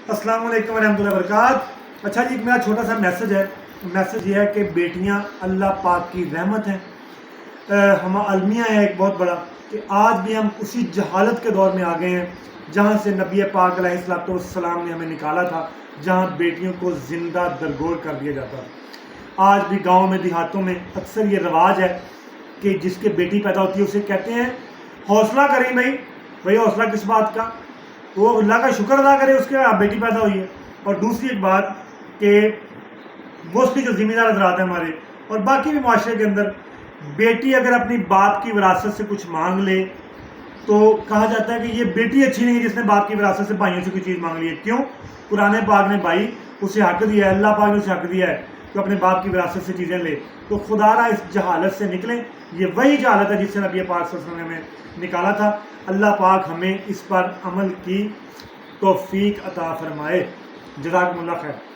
السلام علیکم ورحمۃ اللہ وبرکاتہ۔ اچھا جی، میرا چھوٹا سا میسج ہے۔ میسج یہ ہے کہ بیٹیاں اللہ پاک کی رحمت ہیں۔ ہم المیہ ہے ایک بہت بڑا کہ آج بھی ہم اسی جہالت کے دور میں آ گئے ہیں جہاں سے نبی پاک علیہ الصلوۃ والسلام نے ہمیں نکالا تھا، جہاں بیٹیوں کو زندہ درگور کر دیا جاتا تھا۔ آج بھی گاؤں میں دیہاتوں میں اکثر یہ رواج ہے کہ جس کے بیٹی پیدا ہوتی ہے اسے کہتے ہیں حوصلہ کریں بھائی حوصلہ کس بات کا، وہ اللہ کا شکر ادا کرے اس کے بیٹی پیدا ہوئی ہے۔ اور دوسری ایک بات کہ موسٹلی جو ذمہ دار حضرات ہیں ہمارے اور باقی بھی معاشرے کے اندر، بیٹی اگر اپنی باپ کی وراثت سے کچھ مانگ لے تو کہا جاتا ہے کہ یہ بیٹی اچھی نہیں ہے جس نے باپ کی وراثت سے بھائیوں سے کوئی چیز مانگ لی ہے۔ کیوں؟ قرآن پاک نے بھائی اسے حق دیا ہے، اللہ پاک نے اسے حق دیا ہے کہ اپنے باپ کی وراثت سے چیزیں لے۔ تو خدا را اس جہالت سے نکلیں، یہ وہی جہالت ہے جس سے نبی پاک صلی اللہ علیہ وسلم نے ہمیں نکالا تھا۔ اللہ پاک ہمیں اس پر عمل کی توفیق عطا فرمائے۔ جزاکم اللہ خیر۔